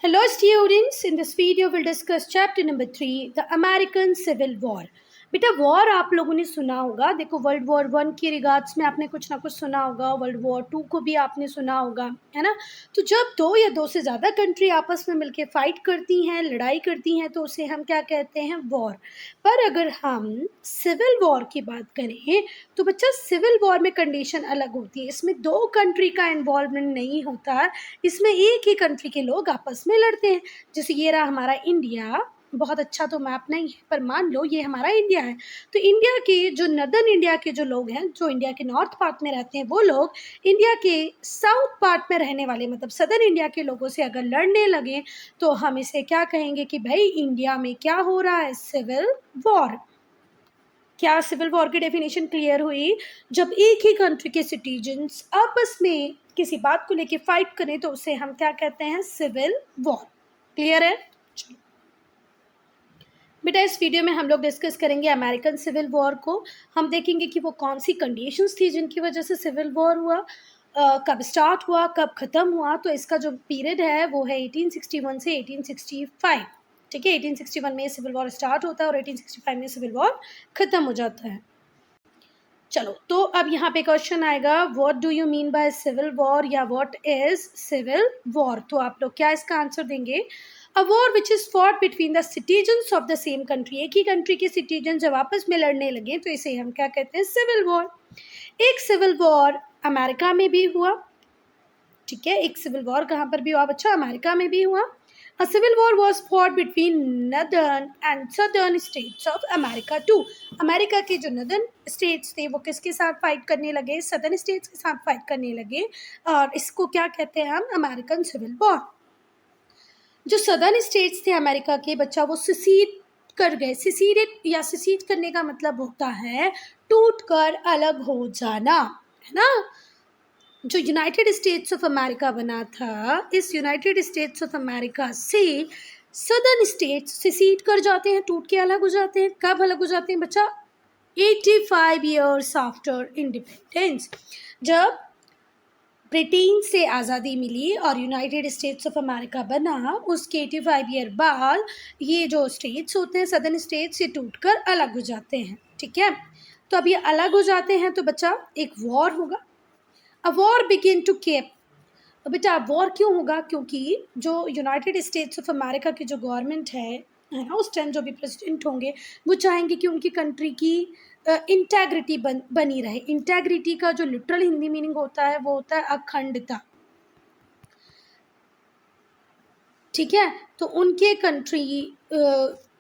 Hello students, in this video we'll discuss chapter number 3, the American Civil War. बेटा war आप लोगों ने सुना होगा, देखो वर्ल्ड वॉर 1 के रिगार्ड्स में आपने कुछ ना कुछ सुना होगा, वर्ल्ड वॉर 2 को भी आपने सुना होगा, है ना। तो जब दो या दो से ज़्यादा कंट्री आपस में मिलके फाइट करती हैं, लड़ाई करती हैं, तो उसे हम क्या कहते हैं, वॉर। पर अगर हम सिविल वॉर की बात करें तो बच्चा सिविल वॉर में कंडीशन अलग होती है। इसमें दो कंट्री का इन्वॉल्वमेंट नहीं होता, इसमें एक ही कंट्री के लोग आपस में लड़ते हैं। जैसे ये रहा हमारा इंडिया, बहुत अच्छा तो मैप नहीं है पर मान लो ये हमारा इंडिया है। तो इंडिया के जो नदर्न इंडिया के जो लोग हैं, जो इंडिया के नॉर्थ पार्ट में रहते हैं, वो लोग इंडिया के साउथ पार्ट में रहने वाले मतलब सदर्न इंडिया के लोगों से अगर लड़ने लगे तो हम इसे क्या कहेंगे कि भाई इंडिया में क्या हो रहा है, सिविल वॉर। क्या सिविल वॉर की डेफिनेशन क्लियर हुई? जब एक ही कंट्री के सिटीजन्स आपस में किसी बात को लेके फाइट करें तो उसे हम क्या कहते हैं, सिविल वॉर। क्लियर है? चलो बेटा इस वीडियो में हम लोग डिस्कस करेंगे अमेरिकन सिविल वॉर को। हम देखेंगे कि वो कौन सी कंडीशंस थी जिनकी वजह से सिविल वॉर हुआ, कब स्टार्ट हुआ, कब ख़त्म हुआ। तो इसका जो पीरियड है वो है 1861 से 1865। ठीक है, 1861 में सिविल वॉर स्टार्ट होता है और 1865 में सिविल वॉर ख़त्म हो जाता है। चलो तो अब यहाँ पे क्वेश्चन आएगा, what do you mean by civil war या व्हाट इज सिविल वॉर। तो आप लोग क्या इसका आंसर देंगे? A war which is fought between the citizens of the same country. एक ही कंट्री के सिटीजन जब आपस में लड़ने लगे तो इसे हम क्या कहते हैं, सिविल वॉर। एक सिविल वॉर अमेरिका में भी हुआ, ठीक है, एक सिविल वॉर कहाँ पर भी हुआ बच्चा, अमेरिका में भी हुआ। A civil war was fought between northern and southern states of America too. America के जो नदर्न स्टेट्स थे वो किसके साथ फाइट करने लगे, सदर्न स्टेट्स के साथ फाइट करने लगे, और इसको क्या कहते हैं हम, अमेरिकन सिविल वॉर। जो सदर्न स्टेट्स थे अमेरिका के बच्चा, वो सिसीड कर गए। सिसीड या सिसीड करने का मतलब होता है टूट कर अलग हो जाना, है ना। जो यूनाइटेड स्टेट्स ऑफ अमेरिका बना था, इस यूनाइटेड स्टेट्स ऑफ अमेरिका से सदर्न स्टेट्स सिसीड कर जाते हैं, टूट के अलग हो जाते हैं। कब अलग हो जाते हैं बच्चा? 85 ईयर्स आफ्टर इंडिपेंडेंस। जब ब्रिटेन से आज़ादी मिली और यूनाइटेड स्टेट्स ऑफ अमेरिका बना, उसके 85 ईयर बाद ये जो स्टेट्स होते हैं सदर्न स्टेट्स, ये टूट कर अलग हो जाते हैं। ठीक है, तो अब ये अलग हो जाते हैं तो बच्चा एक वॉर होगा। A war begin to keep. बेटा वॉर क्यों होगा? क्योंकि जो यूनाइटेड स्टेट्स ऑफ अमेरिका की जो गवर्नमेंट है ना, उस टाइम जो भी प्रेसिडेंट होंगे वो चाहेंगे कि उनकी कंट्री की इंटेग्रिटी बनी रहे। इंटेग्रिटी का जो लिटरल हिंदी मीनिंग होता है वो होता है अखंडता। ठीक है, तो उनके कंट्री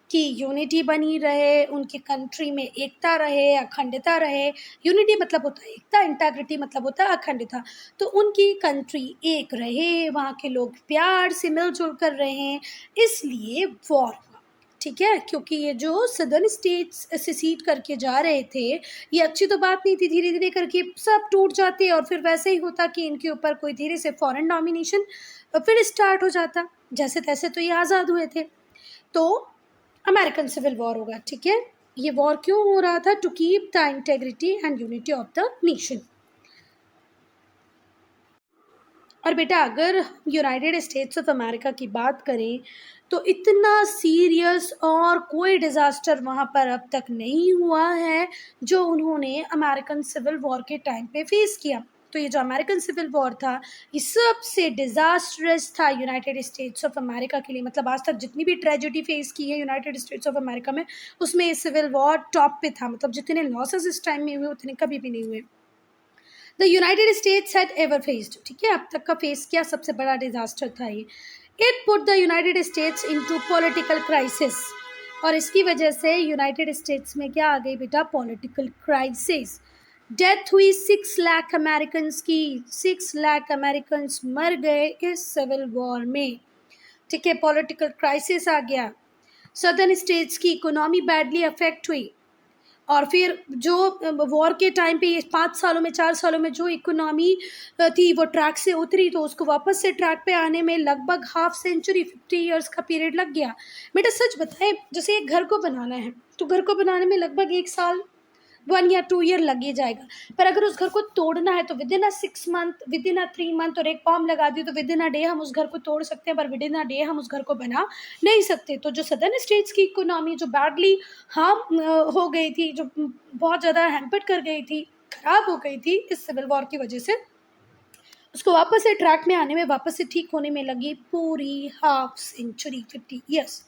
की यूनिटी बनी रहे, उनकी कंट्री में एकता रहे, अखंडता रहे। यूनिटी मतलब होता है एकता, इंटेग्रिटी मतलब होता है अखंडता। तो उनकी कंट्री एक रहे, वहाँ के लोग प्यार से मिलजुल कर रहे, इसलिए वॉर हुआ। ठीक है, क्योंकि ये जो सदर्न स्टेट्स सिसीड करके जा रहे थे, ये अच्छी तो बात नहीं थी, धीरे धीरे करके सब टूट जाते और फिर वैसे ही होता कि इनके ऊपर कोई धीरे से फॉरेन डोमिनेशन फिर स्टार्ट हो जाता। जैसे तैसे तो ये आज़ाद हुए थे, तो अमेरिकन सिविल वॉर होगा। ठीक है, ये वॉर क्यों हो रहा था? To keep the integrity and unity of the nation. और बेटा अगर यूनाइटेड स्टेट्स ऑफ अमेरिका की बात करें तो इतना सीरियस और कोई डिज़ास्टर वहाँ पर अब तक नहीं हुआ है जो उन्होंने अमेरिकन सिविल वॉर के टाइम पे फेस किया। तो ये जो अमेरिकन सिविल वॉर था ये सबसे डिज़ास्टरस था यूनाइटेड स्टेट्स ऑफ अमेरिका के लिए। मतलब आज तक जितनी भी ट्रेजेडी फेस की है यूनाइटेड स्टेट्स ऑफ अमेरिका में, उसमें सिविल वॉर टॉप पे था। मतलब जितने लॉसेस इस टाइम में हुए उतने कभी भी नहीं हुए the United states had ever faced. ठीक है, अब तक का फेस किया सबसे बड़ा डिजास्टर था ये। It put the United states into political crisis, और इसकी वजह से यूनाइटेड स्टेट्स में क्या आ गई बेटा, पॉलिटिकल क्राइसिस। डेथ हुई 6 लाख अमेरिकन की, 6 लाख अमेरिकन मर गए इस सिविल वॉर में। ठीक है, पॉलिटिकल क्राइसिस आ गया। सदर्न स्टेट्स की इकोनॉमी बैडली अफेक्ट हुई, और फिर जो वॉर के टाइम पे ये 5 सालों में 4 सालों में जो इकोनॉमी थी वो ट्रैक से उतरी, तो उसको वापस से ट्रैक पे आने में लगभग हाफ सेंचुरी 50 ईयर्स का पीरियड लग गया। बेटा सच बताएं, जैसे एक घर को बनाना है तो घर को बनाने में लगभग 1 साल 1 या 2 ईयर लग ही जाएगा। पर अगर उस घर को तोड़ना है तो विदिन अ 6 मंथ, विदिन अ 3 मंथ, और एक बॉम्ब लगा दी तो विदिन अ डे हम उस घर को तोड़ सकते हैं, पर विदिन अ डे हम उस घर को बना नहीं सकते। तो जो सदर्न स्टेट्स की इकोनॉमी जो बैडली हार्म हो गई थी, जो बहुत ज़्यादा हैम्पर्ड कर गई थी, खराब हो गई थी इस सिविल वॉर की वजह से, उसको वापस से ट्रैक में आने में, वापस से ठीक होने में लगी पूरी हाफ सेंचुरी, 50 ईयर्स।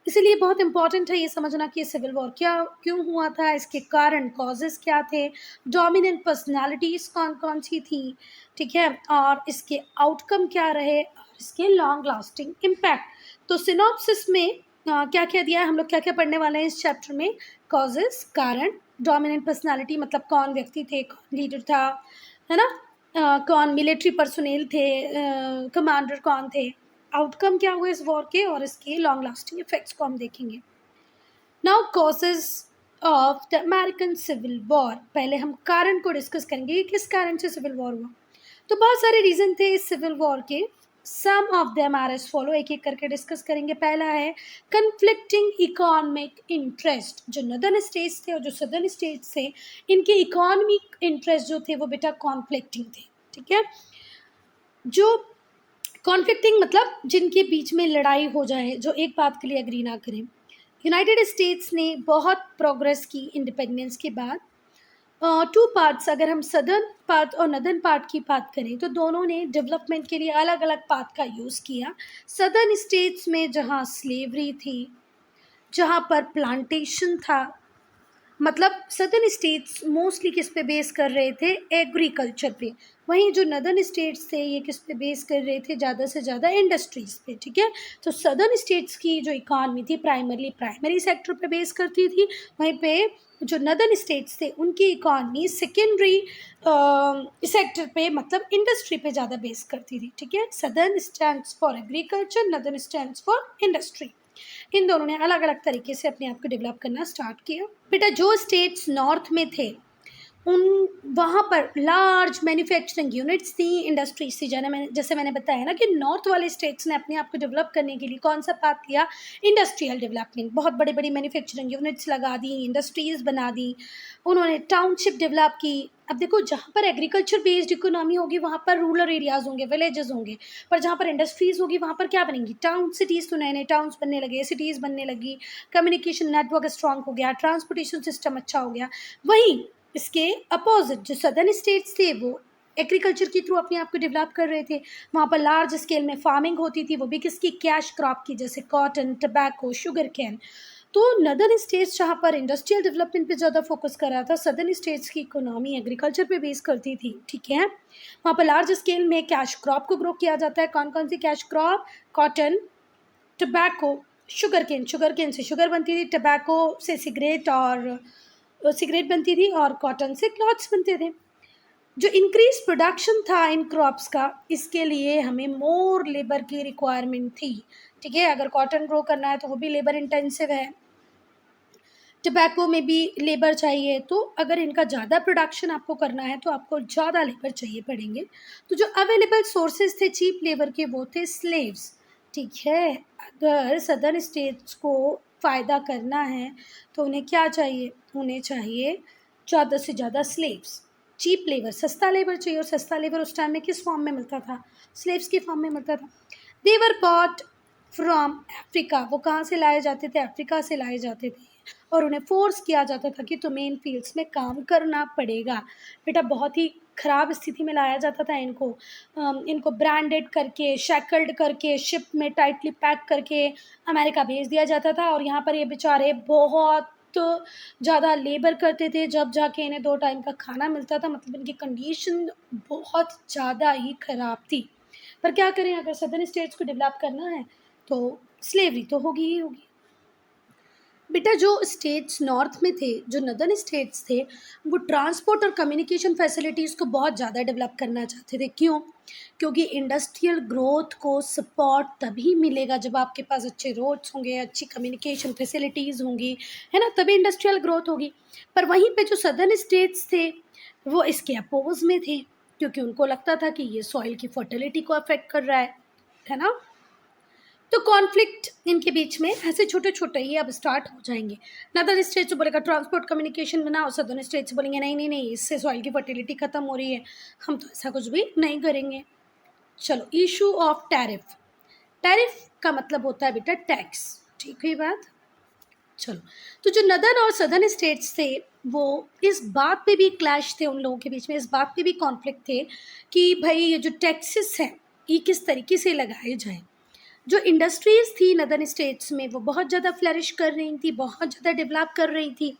इसीलिए बहुत इंपॉर्टेंट है ये समझना कि ये सिविल वॉर क्या क्यों हुआ था, इसके कारण कॉजेस क्या थे, डोमिनेंट पर्सनालिटीज़ कौन कौन सी थी, ठीक है, और इसके आउटकम क्या रहे, और इसके लॉन्ग लास्टिंग इम्पैक्ट। तो सिनॉप्सिस में क्या क्या दिया है, हम लोग क्या क्या पढ़ने वाले हैं इस चैप्टर में। कॉजेस, कारण, डोमिनेंट पर्सनालिटी मतलब कौन व्यक्ति थे, कौन लीडर था, है ना, कौन मिलिट्री पर्सोनेल थे, कमांडर कौन थे, आउटकम क्या हुए इस वॉर के, और इसके लॉन्ग लास्टिंग इफेक्ट्स को हम देखेंगे। Now causes of the American civil war. पहले हम कारण को डिस्कस करेंगे कि किस कारण से सिविल वॉर हुआ। तो बहुत सारे रीजन थे इस सिविल वॉर के। Some of them are as follow, एक एक करके डिस्कस करेंगे। पहला है कन्फ्लिक्टिंग इकोनॉमिक इंटरेस्ट। जो नॉर्दर्न स्टेट्स थे और जो सदर्न स्टेट्स थे, इनके इकोनॉमिक इंटरेस्ट जो थे वो बेटा कॉन्फ्लिक्टिंग थे, ठीक है। जो कॉन्फ्लिक्टिंग मतलब जिनके बीच में लड़ाई हो जाए, जो एक बात के लिए एग्री ना करें। यूनाइटेड स्टेट्स ने बहुत प्रोग्रेस की इंडिपेंडेंस के बाद। टू पार्ट्स, अगर हम सदर्न पार्ट और नदर्न पार्ट की बात करें तो दोनों ने डेवलपमेंट के लिए अलग अलग पाथ का यूज़ किया। सदर्न स्टेट्स में जहाँ स्लेवरी थी, जहाँ पर प्लांटेशन था, मतलब सदर्न स्टेट्स मोस्टली किस पे बेस कर रहे थे, एग्रीकल्चर पे। वहीं जो नदर्न स्टेट्स थे ये किस पे बेस कर रहे थे, ज़्यादा से ज़्यादा इंडस्ट्रीज़ पे, ठीक है। तो सदर्न स्टेट्स की जो इकॉनमी थी प्राइमरली प्राइमरी सेक्टर पे बेस करती थी, वहीं पे जो नदर्न स्टेट्स थे उनकी इकॉनमी सेकेंडरी सेक्टर पे मतलब इंडस्ट्री पे ज़्यादा बेस करती थी, ठीक है। Southern stands for agriculture, northern stands for industry. इन दोनों ने अलग अलग तरीके से अपने आप को डेवलप करना स्टार्ट किया। बेटा जो स्टेट्स नॉर्थ में थे उन वहाँ पर लार्ज मैन्युफैक्चरिंग यूनिट्स थी, इंडस्ट्रीज थी। जैसे मैंने बताया ना कि नॉर्थ वाले स्टेट्स ने अपने आप को डेवलप करने के लिए कौन सा पाथ लिया, इंडस्ट्रियल डेवलपमेंट। बहुत बड़ी बड़ी मैन्युफैक्चरिंग यूनिट्स लगा दी, इंडस्ट्रीज बना दी, उन्होंने टाउनशिप डेवलप की। अब देखो जहाँ पर एग्रीकल्चर बेस्ड इकोनॉमी होगी वहाँ पर रूरल एरियाज होंगे, विलेजेस होंगे, पर जहाँ पर इंडस्ट्रीज होगी वहाँ पर क्या बनेंगी, टाउन, सिटीज़। तो नए नए टाउन्स बनने लगे, सिटीज़ बनने लगी, कम्युनिकेशन नेटवर्क स्ट्रांग हो गया, ट्रांसपोर्टेशन सिस्टम अच्छा हो गया। वहीं इसके अपोजिट जो सदर्न स्टेट्स थे वो एग्रीकल्चर के थ्रू अपने आप को डेवलप कर रहे थे। वहाँ पर लार्ज स्केल में फार्मिंग होती थी, वो भी किसकी, कैश क्रॉप की, जैसे कॉटन, टबैको, शुगर कैन। तो नदर्न स्टेट्स जहाँ पर इंडस्ट्रियल डेवलपमेंट पे ज़्यादा फोकस कर रहा था, सदर्न स्टेट्स की इकोनॉमी एग्रीकल्चर पे बेस करती थी, ठीक है। वहाँ पर लार्ज स्केल में कैश क्रॉप को ग्रो किया जाता है। कौन कौन सी cash crop, cotton, tobacco, sugar cane से शुगर बनती थी, टबैको से सिगरेट बनती थी, और कॉटन से क्लॉथ्स बनते थे। जो इंक्रीज प्रोडक्शन था इन क्रॉप्स का, इसके लिए हमें मोर लेबर की रिक्वायरमेंट थी, ठीक है। अगर कॉटन ग्रो करना है तो वो भी लेबर इंटेंसिव है, टबैको में भी लेबर चाहिए। तो अगर इनका ज़्यादा प्रोडक्शन आपको करना है तो आपको ज़्यादा लेबर चाहिए पड़ेंगे। तो जो अवेलेबल सोर्सेज थे चीप लेबर के वो थे स्लेव्स, ठीक है। अगर सदर्न स्टेट्स को फ़ायदा करना है तो उन्हें क्या चाहिए, उन्हें चाहिए ज़्यादा से ज़्यादा स्लेव्स, चीप लेबर, सस्ता लेबर चाहिए। और सस्ता लेबर उस टाइम में किस फॉर्म में मिलता था, स्लेव्स की फॉर्म में मिलता था। देवर बॉट फ्रॉम अफ्रीका, वो कहाँ से लाए जाते थे, अफ्रीका से लाए जाते थे, और उन्हें फोर्स किया जाता था कि तुम्हें इन फील्ड्स में काम करना पड़ेगा। बेटा बहुत ही ख़राब स्थिति में लाया जाता था इनको। इनको ब्रांडेड करके, शैकल्ड करके, शिप में टाइटली पैक करके अमेरिका भेज दिया जाता था, और यहाँ पर ये बेचारे बहुत ज़्यादा लेबर करते थे, जब जाके इन्हें 2 टाइम का खाना मिलता था। मतलब इनकी कंडीशन बहुत ज़्यादा ही ख़राब थी। पर क्या करें, अगर सदर्न स्टेट्स को डेवलप करना है तो स्लेवरी तो होगी ही होगी। बेटा जो स्टेट्स नॉर्थ में थे, जो नदर्न स्टेट्स थे, वो ट्रांसपोर्ट और कम्युनिकेशन फैसिलिटीज़ को बहुत ज़्यादा डेवलप करना चाहते थे। क्यों? क्योंकि इंडस्ट्रियल ग्रोथ को सपोर्ट तभी मिलेगा जब आपके पास अच्छे रोड्स होंगे, अच्छी कम्युनिकेशन फैसिलिटीज़ होंगी, है ना, तभी इंडस्ट्रियल ग्रोथ होगी। पर वहीं पे जो सदर्न स्टेट्स थे वो इसके अपोज में थे, क्योंकि उनको लगता था कि ये सॉइल की फर्टिलिटी को अफेक्ट कर रहा है ना। तो कॉन्फ्लिक्ट इनके बीच में ऐसे छोटे छोटे ही अब स्टार्ट हो जाएंगे। नॉर्दर्न स्टेट्स बोलेगा ट्रांसपोर्ट कम्युनिकेशन बनाओ, सदर्न स्टेट्स बोलेंगे नहीं नहीं नहीं, इससे सॉइल की फर्टिलिटी खत्म हो रही है, हम तो ऐसा कुछ भी नहीं करेंगे। चलो, इशू ऑफ टैरिफ। टैरिफ का मतलब होता है बेटा टैक्स, ठीक है बात। चलो, तो जो नदर्न और सदर्न स्टेट्स थे वो इस बात पे भी क्लैश थे, उन लोगों के बीच में इस बात पे भी कॉन्फ्लिक्ट थे कि भाई ये जो टैक्सेस हैं ये किस तरीके से लगाए जाएं। जो इंडस्ट्रीज़ थी नदर्न स्टेट्स में वो बहुत ज़्यादा फ्लरिश कर रही थी, बहुत ज़्यादा डेवलप कर रही थी,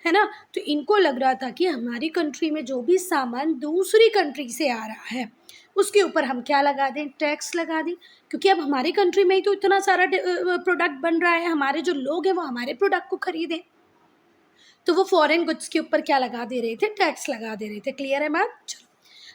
है ना। तो इनको लग रहा था कि हमारी कंट्री में जो भी सामान दूसरी कंट्री से आ रहा है उसके ऊपर हम क्या लगा दें, टैक्स लगा दें, क्योंकि अब हमारी कंट्री में ही तो इतना सारा प्रोडक्ट बन रहा है, हमारे जो लोग हैं वो हमारे प्रोडक्ट को खरीदें, तो वो फॉरेन गुड्स के ऊपर क्या लगा दे रहे थे, टैक्स लगा दे रहे थे। क्लियर है बात। चलो,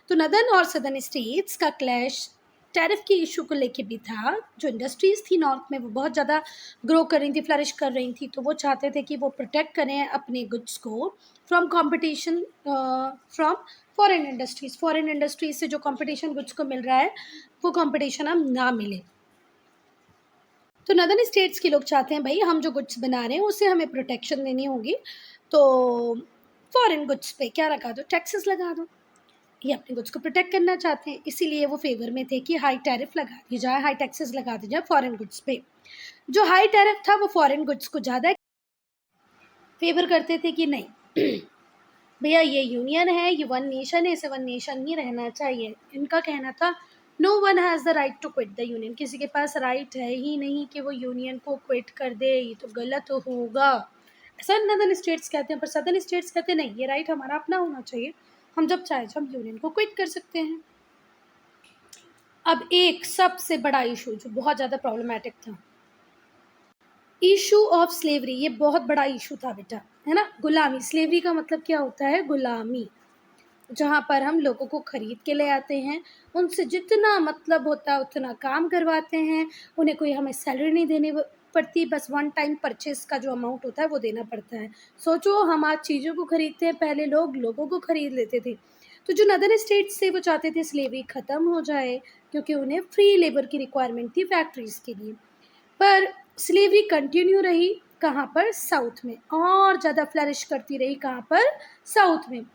तो नदर्न और सदर्न स्टेट्स का क्लैश टैरिफ के इशू को लेके भी था। जो इंडस्ट्रीज़ थी नॉर्थ में वो बहुत ज़्यादा ग्रो कर रही थी, फ्लरिश कर रही थी, तो वो चाहते थे कि वो प्रोटेक्ट करें अपने गुड्स को from competition from foreign industries. Foreign industries से जो कंपटीशन गुड्स को मिल रहा है वो कंपटीशन अब ना मिले। तो नदर्न स्टेट्स के लोग चाहते हैं भाई हम जो गुड्स बना रहे हैं उससे हमें प्रोटेक्शन देनी होगी, तो फॉरेन गुड्स पे क्या लगा दो, टैक्सेस लगा दो। ये अपने गुड्स को प्रोटेक्ट करना चाहते हैं, इसीलिए वो फेवर में थे कि हाई टैरिफ लगा दी जाए, हाई टैक्सेस लगा दी जाए फॉरेन गुड्स पे। जो हाई टैरिफ था वो फॉरेन गुड्स को ज़्यादा फेवर करते थे कि नहीं भैया ये यूनियन है, ये वन नेशन है, इसे वन नेशन ही रहना चाहिए। इनका कहना था no one has the right to quit the union, किसी के पास राइट है ही नहीं कि वो यूनियन को क्विट कर दे, ये तो गलत होगा, ऐसा नदर्न स्टेट्स कहते हैं। पर सदर्न स्टेट्स कहते हैं नहीं, ये राइट हमारा अपना होना चाहिए, हम जब चाहे हम यूनियन को क्विट कर सकते हैं। अब एक सबसे बड़ा इशू जो बहुत ज़्यादा प्रॉब्लमेटिक था, इशू ऑफ स्लेवरी। ये बहुत बड़ा इशू था बेटा, है ना। गुलामी, स्लेवरी का मतलब क्या होता है, गुलामी, जहाँ पर हम लोगों को ख़रीद के ले आते हैं, उनसे जितना मतलब होता है उतना काम करवाते हैं, उन्हें कोई हमें सैलरी नहीं देनी पड़ती, बस वन टाइम परचेस का जो अमाउंट होता है वो देना पड़ता है। सोचो, हम आज चीज़ों को ख़रीदते हैं, पहले लोग लोगों को ख़रीद लेते थे। तो जो नदर्न स्टेट्स थे वो चाहते थे स्लेवरी ख़त्म हो जाए, क्योंकि उन्हें फ्री लेबर की रिक्वायरमेंट थी फैक्ट्रीज़ के लिए। पर स्लेवरी कंटिन्यू रही कहाँ पर, साउथ में, और ज़्यादा फ्लरिश करती रही कहाँ पर, साउथ में।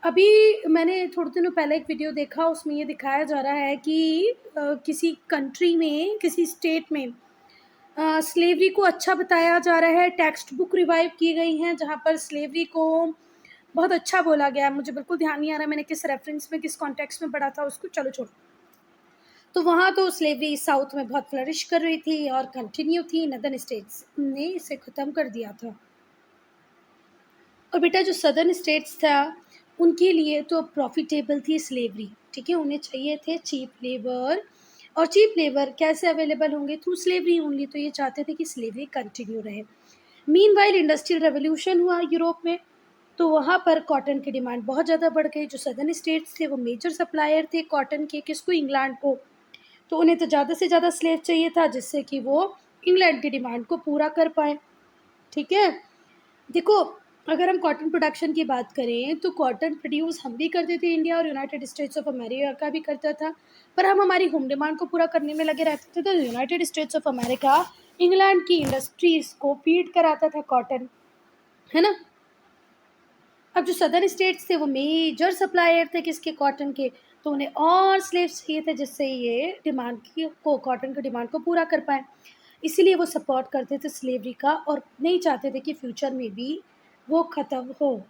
अभी मैंने थोड़े दिनों पहले एक वीडियो देखा, उसमें ये दिखाया जा रहा है कि किसी कंट्री में, किसी स्टेट में स्लेवरी को अच्छा बताया जा रहा है, टेक्स्ट बुक रिवाइव की गई हैं जहाँ पर स्लेवरी को बहुत अच्छा बोला गया है। मुझे बिल्कुल ध्यान नहीं आ रहा मैंने किस रेफरेंस में, किस कॉन्टेक्स्ट में पढ़ा था उसको, चलो छोड़ो। तो वहाँ तो स्लेवरी साउथ में बहुत फ्लरिश कर रही थी और कंटिन्यू थी, नदर्न स्टेट्स ने इसे ख़त्म कर दिया था। और बेटा जो सदर्न स्टेट्स था उनके लिए तो प्रॉफिटेबल थी स्लेवरी, ठीक है, उन्हें चाहिए थे चीप लेबर, और चीप लेबर कैसे अवेलेबल होंगे, थ्रू स्लेवरी ओनली, तो ये चाहते थे कि स्लेवरी कंटिन्यू रहे। मीनवाइल इंडस्ट्रियल रेवोल्यूशन हुआ यूरोप में, तो वहाँ पर कॉटन की डिमांड बहुत ज़्यादा बढ़ गई। जो सदर्न स्टेट्स थे वो मेजर सप्लायर थे कॉटन के, किसको, इंग्लैंड को, तो उन्हें तो ज़्यादा से ज़्यादा स्लेव चाहिए था जिससे कि वो इंग्लैंड की डिमांड को पूरा कर पाए, ठीक है। देखो, अगर हम कॉटन प्रोडक्शन की बात करें तो कॉटन प्रोड्यूस हम भी करते थे, इंडिया और यूनाइटेड स्टेट्स ऑफ अमेरिका भी करता था, पर हम हमारी होम डिमांड को पूरा करने में लगे रहते थे। तो United states of America England की इंडस्ट्रीज़ को फीड कराता था कॉटन, है ना। अब जो सदर्न स्टेट्स थे वो मेजर सप्लायर थे किसके, कॉटन के, तो उन्हें और स्लेव्स चाहिए थे जिससे ये डिमांड की को, कॉटन की डिमांड को पूरा कर पाएँ। इसीलिए वो सपोर्ट करते थे स्लेवरी का और नहीं चाहते थे कि फ्यूचर में भी वो ख़त्म हो,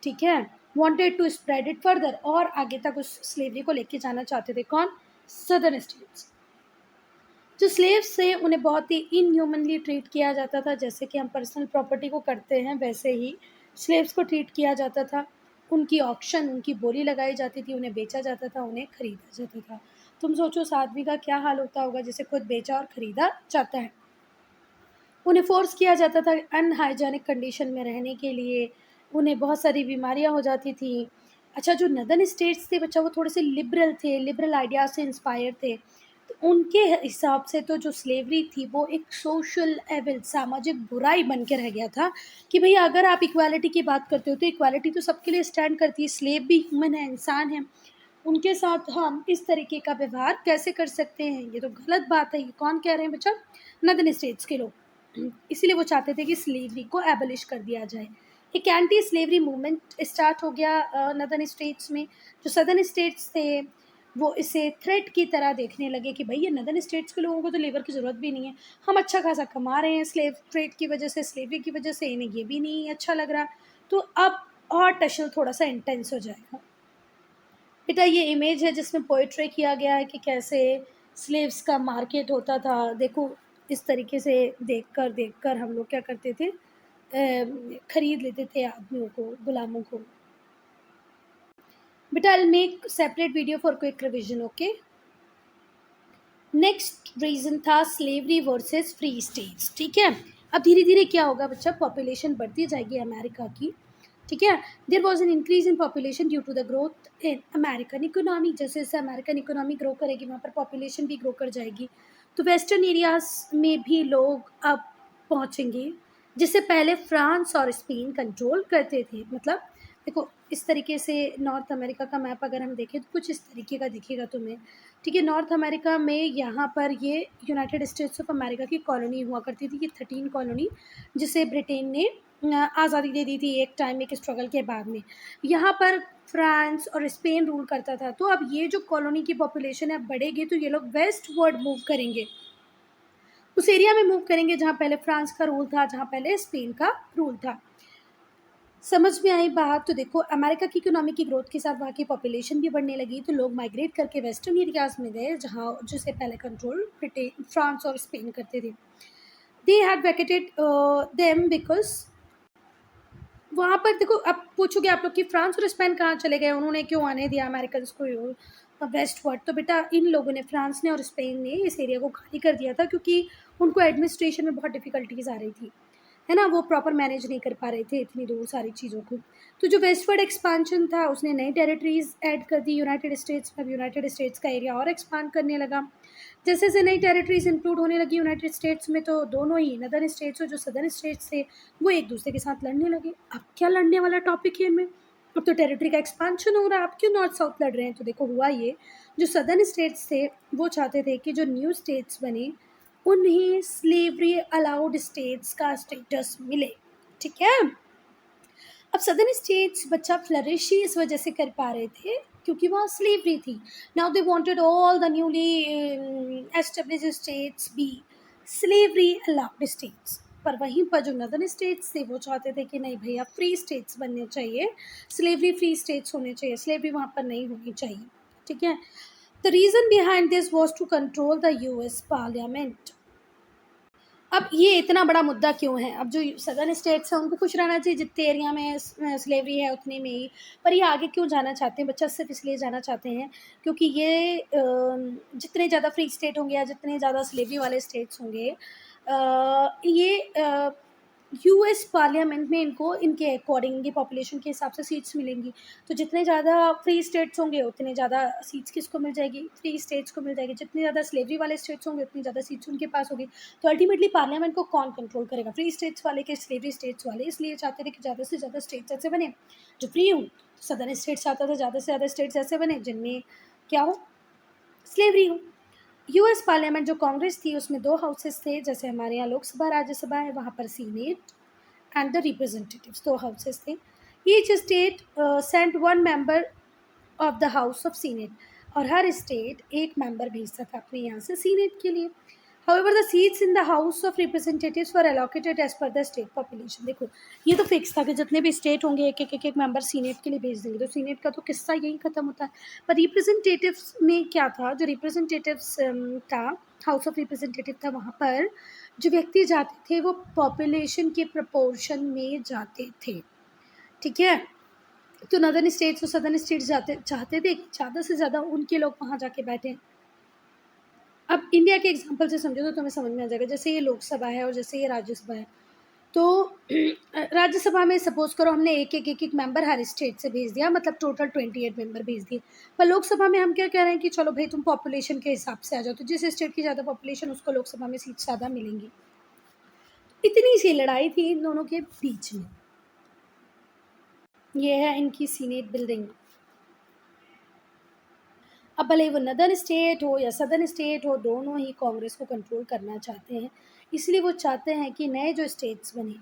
ठीक है। Wanted to spread it further, और आगे तक उस स्लेवरी को लेके जाना चाहते थे कौन, सदर्न स्टेट्स। जो स्लेव्स थे उन्हें बहुत ही इनह्यूमनली ट्रीट किया जाता था, जैसे कि हम पर्सनल प्रॉपर्टी को करते हैं वैसे ही स्लेव्स को ट्रीट किया जाता था। उनकी ऑक्शन, उनकी बोली लगाई जाती थी, उन्हें बेचा जाता था, उन्हें खरीदा जाता था। तुम सोचो उस आदमी का क्या हाल होता होगा जिसे खुद बेचा और ख़रीदा जाता है। उन्हें फ़ोर्स किया जाता था अनहाइजेनिक कंडीशन में रहने के लिए, उन्हें बहुत सारी बीमारियाँ हो जाती थी। अच्छा, जो नदर्न स्टेट्स थे बच्चा वो थोड़े से लिबरल थे, लिबरल आइडियाज़ से इंस्पायर थे, तो उनके हिसाब से तो जो स्लेवरी थी वो एक सोशल एविल, सामाजिक बुराई बन के रह गया था कि भैया अगर आप इक्वालिटी की बात करते हो तो इक्वालिटी तो सबके लिए स्टैंड करती है, स्लेव भी ह्यूमन है, इंसान है, उनके साथ हम इस तरीके का व्यवहार कैसे कर सकते हैं? ये तो गलत बात है। ये कौन कह रहे हैं बच्चा? नॉर्दर्न स्टेट्स के लोग। इसीलिए वो चाहते थे कि स्लेवरी को एबॉलिश कर दिया जाए। एक एंटी स्लेवरी मूवमेंट स्टार्ट हो गया नॉर्दर्न स्टेट्स में। जो सदर्न स्टेट्स थे वो इसे थ्रेट की तरह देखने लगे कि भई ये नॉर्दर्न स्टेट्स के लोगों को तो लेबर की ज़रूरत भी नहीं है। हम अच्छा खासा कमा रहे हैं स्लेव ट्रेड की वजह से, स्लेवरी की वजह से, इन्हें ये भी नहीं अच्छा लग रहा। तो अब और टशल थोड़ा-सा इंटेंस हो जाएगा। बेटा ये इमेज है जिसमें पोएट्री किया गया है कि कैसे स्लेव्स का मार्केट होता था। देखो इस तरीके से देखकर हम लोग क्या करते थे, खरीद लेते थे आदमियों को, गुलामों को। बेटा I will make separate video for quick revision, okay. Next reason था स्लेवरी वर्सेस फ्री स्टेट्स, ठीक है। अब धीरे धीरे क्या होगा बच्चा, पॉपुलेशन बढ़ती जाएगी अमेरिका की, ठीक है। There was an increase in population due to the growth in American economy. जैसे जैसे अमेरिकन इकोनॉमी ग्रो करेगी वहाँ पर पॉपुलेशन भी ग्रो कर जाएगी। तो वेस्टर्न एरियाज में भी लोग अब पहुँचेंगे, जिससे पहले फ्रांस और स्पेन कंट्रोल करते थे। मतलब देखो इस तरीके से नॉर्थ अमेरिका का मैप अगर हम देखें तो कुछ इस तरीके का दिखेगा तुम्हें, ठीक है। नॉर्थ अमेरिका में यहाँ पर ये यूनाइटेड स्टेट्स ऑफ अमेरिका की कॉलोनी हुआ करती थी, ये 13 कॉलोनी, जिसे ब्रिटेन ने आज़ादी दे दी थी एक टाइम, एक स्ट्रगल के बाद में। यहाँ पर फ्रांस और स्पेन रूल करता था। तो अब ये जो कॉलोनी की पॉपुलेशन है बढ़ेगी, तो ये लोग वेस्ट वर्ड मूव करेंगे, उस एरिया में मूव करेंगे जहाँ पहले फ्रांस का रूल था, जहाँ पहले स्पेन का रूल था। समझ में आई बात? तो देखो अमेरिका की इकोनॉमी की ग्रोथ के साथ वहाँ की पॉपुलेशन भी बढ़ने लगी, तो लोग माइग्रेट करके वेस्टर्न एरियाज़ में गए जहाँ जिसे पहले कंट्रोल ब्रिटेन, फ्रांस और स्पेन करते थे। They had vacated them because वहाँ पर देखो, अब पूछोगे आप लोग कि फ्रांस और स्पेन कहाँ चले गए, उन्होंने क्यों आने दिया अमेरिकन को वेस्ट वर्ड? तो बेटा इन लोगों ने, फ्रांस ने और स्पेन ने इस एरिया को खाली कर दिया था, क्योंकि उनको एडमिनिस्ट्रेशन में बहुत डिफ़िकल्टीज़ आ रही थी, है ना। वो प्रॉपर मैनेज नहीं कर पा रहे थे इतनी दूर सारी चीज़ों को। तो जो वेस्टवर्ड एक्सपांशन था उसने नई टेरिटरीज़ ऐड कर दी यूनाइटेड स्टेट्स में। अब यूनाइटेड स्टेट्स का एरिया और एक्सपांड करने लगा। जैसे जैसे नई टेरिटरीज़ इंक्लूड होने लगी यूनाइटेड स्टेट्स में, तो दोनों ही नदर्न स्टेट्स और जो सदर्न स्टेट्स थे वो एक दूसरे के साथ लड़ने लगे। अब क्या लड़ने वाला टॉपिक है इनमें? अब तो टेरिटरी का एक्सपांशन हो रहा है, अब क्यों नॉर्थ साउथ लड़ रहे हैं? तो देखो हुआ ये, जो सदर्न स्टेट्स थे वो चाहते थे कि जो न्यू स्टेट्स बने उन्हें स्लेवरी अलाउड स्टेट्स का स्टेटस मिले, ठीक है। अब सदर्न स्टेट्स बच्चा फ्लरिश ही इस वजह से कर पा रहे थे क्योंकि वहाँ स्लेवरी थी। Now they wanted all the newly established states be slavery allowed states. पर वहीं पर जो नदर्न स्टेट्स थे वो चाहते थे कि नहीं भैया फ्री स्टेट्स बनने चाहिए, स्लेवरी फ्री स्टेट्स होने चाहिए, स्लेवरी वहाँ पर नहीं होनी चाहिए, ठीक है। The reason behind this was to control the US parliament. अब ये इतना बड़ा मुद्दा क्यों है? अब जो सदर्न स्टेट्स हैं उनको खुश रहना चाहिए जितने एरिया में स्लेवरी है उतने में ही, पर ये आगे क्यों जाना चाहते हैं बच्चा? सिर्फ इसलिए जाना चाहते हैं क्योंकि ये जितने ज़्यादा फ्री स्टेट होंगे या जितने ज़्यादा स्लेवरी वाले स्टेट्स होंगे, ये यूएस पार्लियामेंट में इनको इनके अकॉर्डिंग, इनकी पॉपुलेशन के हिसाब से सीट्स मिलेंगी। तो जितने ज़्यादा फ्री स्टेट्स होंगे उतने ज़्यादा सीट्स किसको मिल जाएगी? फ्री स्टेट्स को मिल जाएगी। जितने ज़्यादा स्लेवरी वाले स्टेट्स होंगे उतनी ज़्यादा सीट्स उनके पास होगी। तो अल्टीमेटली पार्लियामेंट को कौन कंट्रोल करेगा? फ्री स्टेट्स वाले के स्लेवरी स्टेट्स वाले। इसलिए चाहते थे कि ज़्यादा से ज़्यादा स्टेट्स ऐसे बने जो फ्री हों। सदर्न स्टेट्स चाहता था ज़्यादा से ज़्यादा स्टेट्स ऐसे बने जिनमें क्या हो? स्लेवरी हो। यूएस पार्लियामेंट जो कांग्रेस थी उसमें 2 हाउसेस थे, जैसे हमारे यहाँ लोकसभा, राज्यसभा है, वहाँ पर senate and the representatives 2 houses थे। Each state sent 1 member of the house of senate, और हर स्टेट एक मेंबर भेजता था अपने यहाँ से सीनेट के लिए। However the seats in the house of representatives were allocated as per the state population. देखो ये तो फिक्स था कि जितने भी स्टेट होंगे एक मेंबर सीनेट के लिए भेज देंगे, तो सीनेट का तो किस्सा यही खत्म होता है। पर रिप्रेजेंटेटिव्स में क्या था, जो रिप्रेजेंटेटिव्स था, हाउस ऑफ रिप्रेजेंटेटिव था, वहाँ पर जो व्यक्ति जाते थे वो पॉपुलेशन के प्रपोर्शन में जाते थे, ठीक है। तो नॉर्दर्न स्टेट्स और सदर्न स्टेट्स चाहते थे ज़्यादा से ज़्यादा उनके लोग वहाँ जाके बैठें। अब इंडिया के एग्जांपल से समझो तो तुम्हें समझ में आ जाएगा। जैसे ये लोकसभा है और जैसे ये राज्यसभा है, तो राज्यसभा में सपोज़ करो हमने एक मेंबर हर स्टेट से भेज दिया, मतलब टोटल 28 मेंबर भेज दिए। पर लोकसभा में हम क्या कह रहे हैं कि चलो भई तुम पॉपुलेशन के हिसाब से आ जाओ, तो जिस स्टेट की ज़्यादा पॉपुलेशन उसको लोकसभा में सीट ज़्यादा मिलेंगी। इतनी सी लड़ाई थी इन दोनों के बीच में। ये है इनकी सीनेट बिल्डिंग। अब भले ही वो नदर्न स्टेट हो या सदर्न स्टेट हो, दोनों ही कांग्रेस को कंट्रोल करना चाहते हैं। इसलिए वो चाहते हैं कि नए जो स्टेट्स बने,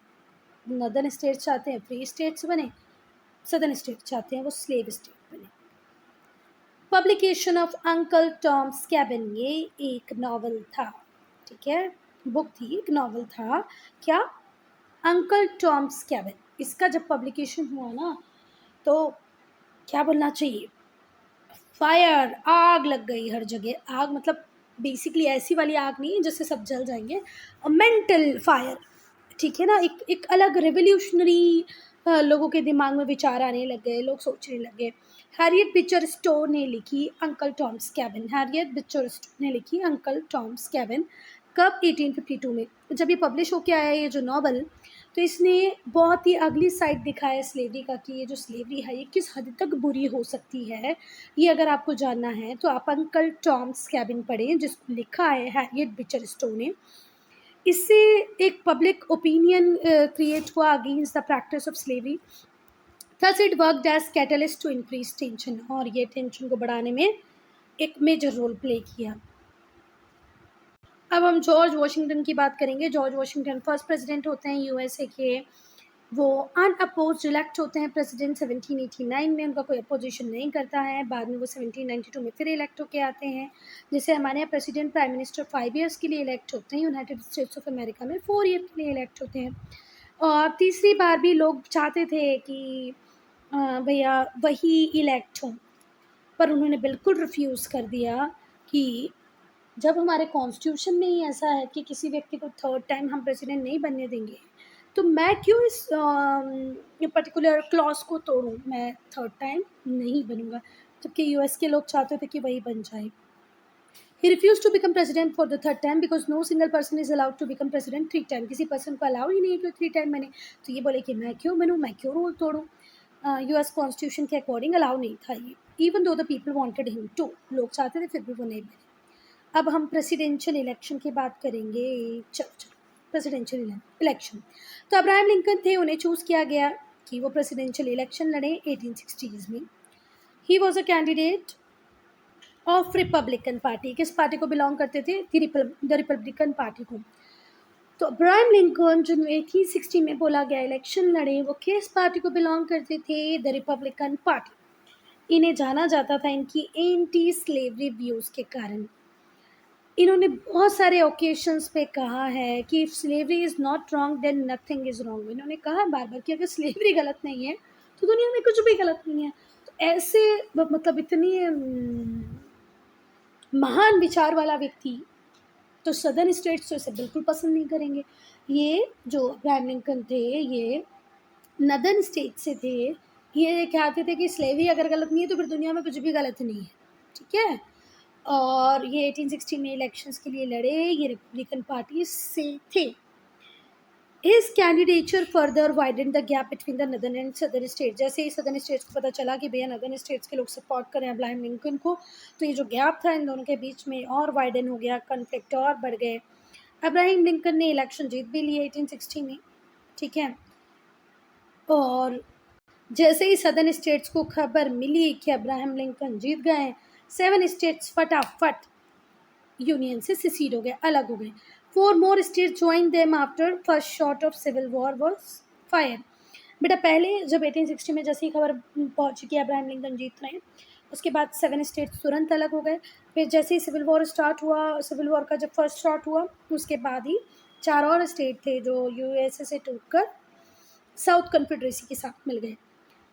नदर्न स्टेट्स चाहते हैं फ्री स्टेट्स बने, सदर्न स्टेट चाहते हैं वो स्लेव स्टेट बने। Publication of uncle Tom's cabin, ये एक नॉवल था, ठीक है, बुक थी, एक नॉवल था। क्या? Uncle Tom's cabin. इसका जब पब्लिकेशन हुआ ना, तो क्या बोलना चाहिए, फायर, आग लग गई हर जगह। आग मतलब बेसिकली ऐसी वाली आग नहीं है जिससे सब जल जाएंगे, मेंटल फायर, ठीक है ना। एक अलग रेवोल्यूशनरी लोगों के दिमाग में विचार आने लग गए, लोग सोचने लग गए। हैरियट बिचर स्टोर ने लिखी Uncle Tom's Cabin, Harriet Beecher Stowe ने लिखी अंकल टॉम्स कैबिन। कब? 1852 में, जब ये पब्लिश होके आया ये जो नॉवल, तो इसने बहुत ही अगली साइड दिखाया स्लेवरी का, कि ये जो स्लेवरी है ये किस हद तक बुरी हो सकती है। ये अगर आपको जानना है तो आप अंकल टॉम्स कैबिन पढ़ें, जिसको लिखा है हैरियट बिचर स्टोर ने। इससे एक पब्लिक ओपिनियन क्रिएट हुआ against the practice of slavery. Thus it worked as catalyst to increase tension, और ये टेंशन को बढ़ाने में एक मेजर रोल प्ले किया। अब हम जॉर्ज वॉशिंगटन की बात करेंगे। जॉर्ज वॉशिंगटन फर्स्ट प्रेसिडेंट होते हैं यूएसए के। वो अनअपोज्ड इलेक्ट होते हैं प्रेसिडेंट 1789 में, उनका कोई अपोजिशन नहीं करता है। बाद में वो 1792 में फिर इलेक्ट होके आते हैं। जैसे हमारे यहाँ प्रेसिडेंट प्राइम मिनिस्टर 5 ईयर्स के लिए इलेक्ट होते हैं, यूनाइटेड स्टेट्स ऑफ अमेरिका में 4 ईयर के लिए इलेक्ट होते हैं। और तीसरी बार भी लोग चाहते थे कि भैया वही इलेक्ट हों, पर उन्होंने बिल्कुल रिफ्यूज़ कर दिया कि जब हमारे कॉन्स्टिट्यूशन में ही ऐसा है कि किसी व्यक्ति को थर्ड टाइम हम प्रेसिडेंट नहीं बनने देंगे, तो मैं क्यों इस पर्टिकुलर क्लॉज को तोड़ूं, मैं थर्ड टाइम नहीं बनूंगा। जबकि यूएस के लोग चाहते थे कि वही बन जाए। He refuse to become president for the third time because no single person is allowed to become president 3 time. किसी पर्सन को अलाउ ही नहीं है कि 3 टाइम बने। तो ये बोले कि मैं क्यों बनूँ, मैं क्यों रूल तोड़ूँ। यूएस कॉन्स्टिट्यूशन के अकॉर्डिंग अलाउ नहीं था ये, even though the people wanted him to, लोग चाहते थे फिर भी वो नहीं बने। अब हम प्रेसिडेंशियल इलेक्शन की बात करेंगे। चलो प्रेसिडेंशियल इलेक्शन, तो अब्राहम लिंकन थे, उन्हें चूज़ किया गया कि वो प्रेसिडेंशियल इलेक्शन लड़ें 1860s में। He was a candidate of Republican party. किस पार्टी को बिलोंग करते थे? द रिपब्लिकन पार्टी को। तो अब्राहम लिंकन जो 1860 में बोला गया इलेक्शन लड़े, वो किस पार्टी को बिलोंग करते थे? The Republican party. इन्हें जाना जाता था इनकी एंटी स्लेवरी व्यूज़ के कारण। इन्होंने बहुत सारे ओकेशंस पे कहा है कि if slavery is not wrong then nothing is wrong. इन्होंने कहा बार बार कि अगर स्लेवरी गलत नहीं है तो दुनिया में कुछ भी गलत नहीं है। तो ऐसे मतलब इतनी महान विचार वाला व्यक्ति तो सदर्न स्टेट्स तो इसे बिल्कुल पसंद नहीं करेंगे। ये जो अब्राहम लिंकन थे ये नदर्न स्टेट से थे। ये कहते थे कि स्लेवरी अगर गलत नहीं है तो फिर दुनिया में कुछ भी गलत नहीं है, ठीक है। और ये 1860 में इलेक्शंस के लिए लड़े, ये रिपब्लिकन पार्टी से थे। His candidature further widen the gap between the northern and southern state. जैसे ही सदर्न स्टेट्स को पता चला कि भैया नदर्न स्टेट्स के लोग सपोर्ट करें अब्राहम लिंकन को, तो ये जो गैप था इन दोनों के बीच में और वाइडन हो गया, कन्फ्लिक्ट और बढ़ गए। अब्राहम लिंकन ने इलेक्शन जीत भी लिए 1860 में, ठीक है। और जैसे ही सदर्न स्टेट्स को खबर मिली कि अब्राहम लिंकन जीत गए, 7 स्टेट्स फटाफट यूनियन से सिसीड हो गए, अलग हो गए। 4 more states join them after first shot of civil war was fire. बेटा पहले जब 1860 में जैसे ही खबर पहुंची कि अब्राहम लिंकन जीत रहे हैं, उसके बाद 7 स्टेट्स तुरंत अलग हो गए। फिर जैसे ही सिविल वॉर स्टार्ट हुआ, सिविल वॉर का जब फर्स्ट शॉट हुआ, उसके बाद ही 4 और स्टेट थे जो यूएसए से टूटकर साउथ कन्फेडरेसी के साथ मिल गए।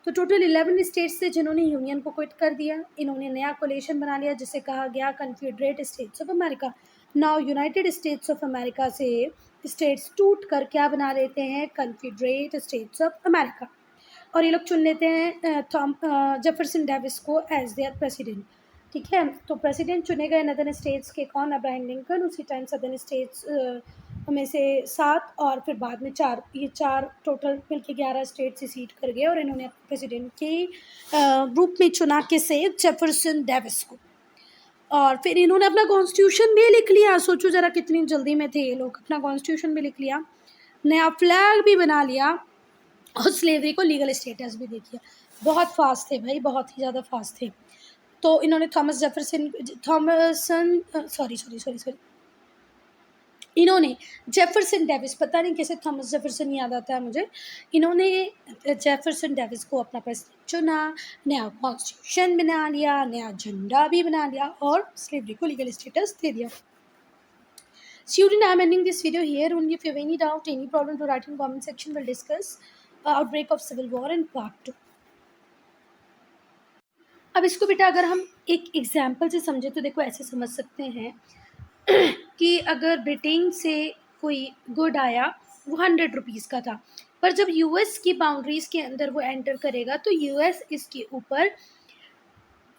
तो टोटल 11 स्टेट्स थे जिन्होंने यूनियन को क्विट कर दिया। इन्होंने नया कोलेशन बना लिया जिसे कहा गया confederate states of America. Now United states of America से स्टेट्स टूट कर क्या बना लेते हैं? Confederate states of America. और ये लोग चुन लेते हैं जेफरसन डेविस को एज देयर प्रेसिडेंट, ठीक है। तो प्रेसिडेंट चुने गए नदर्न स्टेट्स के कौन? Abraham Lincoln. उसी टाइम सदर्न स्टेट्स में से 7 और फिर बाद में 4, ये 4 टोटल मिलके 11 स्टेट से सीट कर गए और इन्होंने अपने प्रेसिडेंट के रूप में चुना किसे? जेफरसन डेविस को। और फिर इन्होंने अपना कॉन्स्टिट्यूशन भी लिख लिया। सोचो ज़रा कितनी जल्दी में थे ये लोग, अपना कॉन्स्टिट्यूशन भी लिख लिया, नया फ्लैग भी बना लिया और स्लेवरी को लीगल स्टेटस भी दे दिया। बहुत फास्ट थे भाई, बहुत ही ज़्यादा फास्ट थे। तो इन्होंने इन्होंने जेफरसन डेविस, पता नहीं कैसे थॉमस जेफरसन याद आता है मुझे, इन्होंने जेफरसन डेविस को अपना प्रेसिडेंट चुना, नया कॉन्स्टिट्यूशन बना लिया, नया झंडा भी बना लिया और स्लेवरी को लीगल स्टेटस दे दिया. Student, I am ending this video here. Only if you have any doubt, any problem, to write in comment section. We'll discuss outbreak of civil war in part 2. अब इसको बेटा अगर हम एक example से समझे तो देखो ऐसे समझ सकते हैं कि अगर ब्रिटेन से कोई गुड आया, वो 100 रुपीज़ का था, पर जब यूएस की बाउंड्रीज़ के अंदर वो एंटर करेगा तो यूएस इसके ऊपर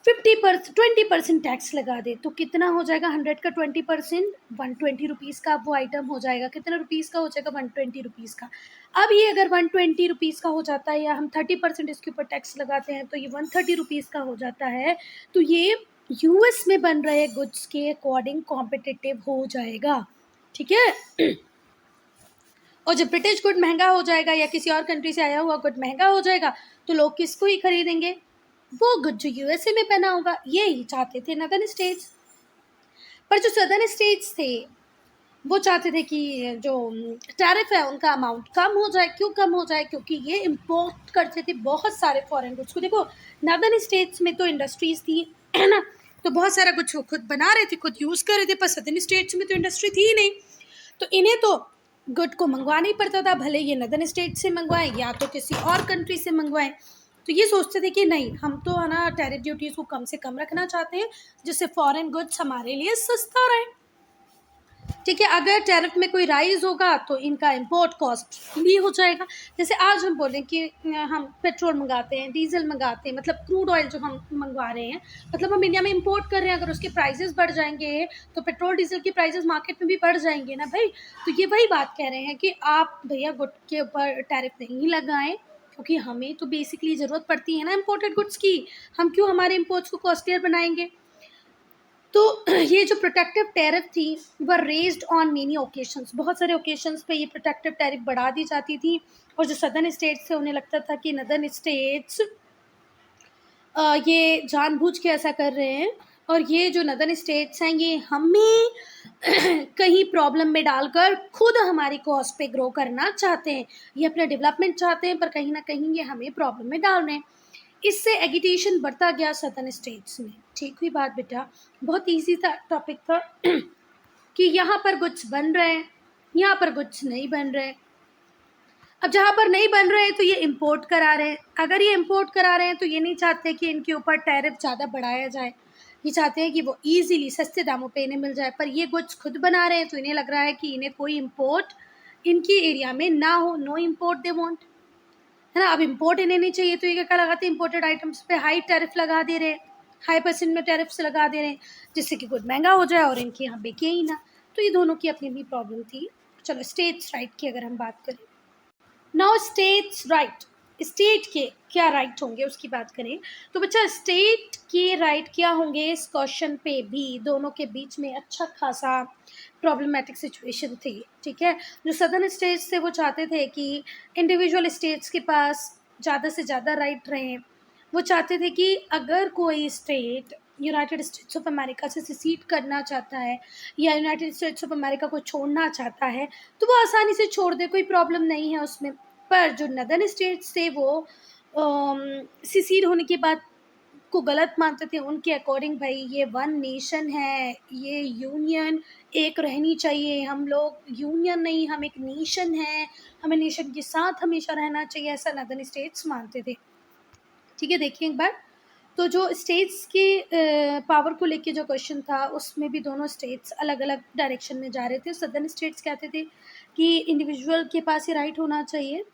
20% टैक्स लगा दे, तो कितना हो जाएगा 100 का 20%, 120 रुपीज़ का वो आइटम हो जाएगा. कितना रुपीज़ का हो जाएगा? 120 रुपीज़ का. अब ये अगर 120 रुपीज़ का हो जाता है या हम 30% इसके ऊपर टैक्स लगाते हैं तो ये 130 रुपीज़ का हो जाता है, तो ये यूएस में बन रहे गुड्स के अकॉर्डिंग कॉम्पिटिटिव हो जाएगा. ठीक है. और जब ब्रिटिश गुड महंगा हो जाएगा या किसी और कंट्री से आया हुआ गुड महंगा हो जाएगा तो लोग किसको ही खरीदेंगे? वो गुड जो यूएसए में बना होगा. ये ही चाहते थे नदर्न स्टेट्स. पर जो सदर्न स्टेट्स थे वो चाहते थे कि जो टैरिफ है उनका अमाउंट कम हो जाए. क्यों कम हो जाए? क्योंकि ये इम्पोर्ट करते थे बहुत सारे फॉरेन गुड्स को. देखो नदर्न स्टेट्स में तो इंडस्ट्रीज थी, है ना, तो बहुत सारा कुछ वो खुद बना रहे थे, खुद यूज़ कर रहे थे, पर सदर्न स्टेट्स में तो इंडस्ट्री थी ही नहीं, तो इन्हें तो गुड को मंगवाना ही पड़ता था, भले ये नदर्न स्टेट से मंगवाएं या तो किसी और कंट्री से मंगवाएं. तो ये सोचते थे कि नहीं, हम तो है ना टैरिफ ड्यूटीज़ को कम से कम रखना चाहते हैं जिससे फॉरेन गुड्स हमारे लिए सस्ता रहे. ठीक है. अगर टैरिफ में कोई राइज होगा तो इनका इंपोर्ट कॉस्ट भी हो जाएगा. जैसे आज हम बोलें कि हम पेट्रोल मंगाते हैं, डीजल मंगाते हैं, मतलब क्रूड ऑयल जो हम मंगवा रहे हैं, मतलब हम इंडिया में इंपोर्ट कर रहे हैं, अगर उसके प्राइसेस बढ़ जाएंगे तो पेट्रोल डीजल के प्राइसेस मार्केट में भी बढ़ जाएंगे ना भाई. तो ये वही बात कह रहे हैं कि आप भैया गुड के ऊपर टैरिफ नहीं लगाएं, क्योंकि हमें तो बेसिकली ज़रूरत पड़ती है ना इम्पोर्टेड गुड्स की. हम क्यों हमारे इम्पोर्ट्स को कॉस्टलियर बनाएंगे? तो ये जो प्रोटेक्टिव टैरिफ थी वह रेज्ड ऑन मेनी ओकेशंस, बहुत सारे ओकेशंस पे ये प्रोटेक्टिव टैरिफ बढ़ा दी जाती थी. और जो सदर्न स्टेट्स थे उन्हें लगता था कि नदर्न स्टेट्स ये जानबूझ के ऐसा कर रहे हैं और ये जो नदर्न स्टेट्स हैं ये हमें कहीं प्रॉब्लम में डालकर खुद हमारी कॉस्ट पे ग्रो करना चाहते हैं. ये अपना डेवलपमेंट चाहते हैं पर कहीं ना कहीं ये हमें प्रॉब्लम में डाल रहे हैं. इससे एगिटेशन बढ़ता गया सदर्न स्टेट्स में. ठीक हुई बात बेटा. बहुत इजी था, टॉपिक था कि यहाँ पर गुड्स बन रहे हैं, यहाँ पर गुड्स नहीं बन रहे. अब जहाँ पर नहीं बन रहे हैं तो ये इंपोर्ट करा रहे हैं. अगर ये इंपोर्ट करा रहे हैं तो ये नहीं चाहते कि इनके ऊपर टैरिफ ज़्यादा बढ़ाया जाए, ये चाहते हैं कि वो ईजीली सस्ते दामों पे इन्हें मिल जाए. पर ये गुड्स खुद बना रहे हैं तो इन्हें लग रहा है कि इन्हें कोई इम्पोर्ट इनकी एरिया में ना हो. नो इम्पोर्ट दे वॉन्ट, है ना. अब इम्पोर्ट इन्हें नहीं चाहिए तो ये क्या लगाते हैं? इम्पोर्टेड आइटम्स पे हाई टैरिफ लगा दे रहे हैं, हाई परसेंट में टैरिफ्स लगा दे रहे हैं, जिससे कि गुड महंगा हो जाए और इनके यहाँ बिके ही ना. तो ये दोनों की अपनी अपनी प्रॉब्लम थी. चलो स्टेट्स राइट की अगर हम बात करें, नाउ स्टेट्स राइट, स्टेट के क्या राइट होंगे उसकी बात करें तो बच्चा स्टेट के राइट क्या होंगे, इस क्वेश्चन पे भी दोनों के बीच में अच्छा खासा प्रॉब्लमेटिक सिचुएशन थी. ठीक है. जो सदर्न स्टेट्स थे वो चाहते थे कि इंडिविजुअल स्टेट्स के पास ज़्यादा से ज़्यादा राइट रहें. वो चाहते थे कि अगर कोई state United states of America से सिसीड करना चाहता है या यूनाइटेड स्टेट्स ऑफ अमेरिका को छोड़ना चाहता है तो वो आसानी से छोड़ दे, कोई प्रॉब्लम नहीं है उसमें. पर जो नदर्न स्टेट्स थे वो सिसीड होने के बाद को गलत मानते थे. उनके अकॉर्डिंग भाई ये वन नेशन है, ये यूनियन एक रहनी चाहिए, हम लोग यूनियन नहीं, हम एक नेशन है, हमें नेशन के साथ हमेशा रहना चाहिए, ऐसा नदर्न स्टेट्स मानते थे. ठीक है. देखिए एक बार, तो जो स्टेट्स की पावर को लेके जो क्वेश्चन था उसमें भी दोनों स्टेट्स अलग अलग डायरेक्शन में जा रहे थे. सदर्न स्टेट्स कहते थे कि इंडिविजुअल के पास ये राइट होना चाहिए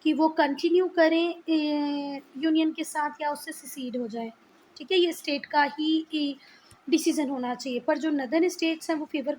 कि वो कंटिन्यू करें यूनियन के साथ या उससे सिसीड हो जाए. ठीक है. ये स्टेट का ही डिसीज़न होना चाहिए. पर जो नदर्न स्टेट्स हैं वो फेवर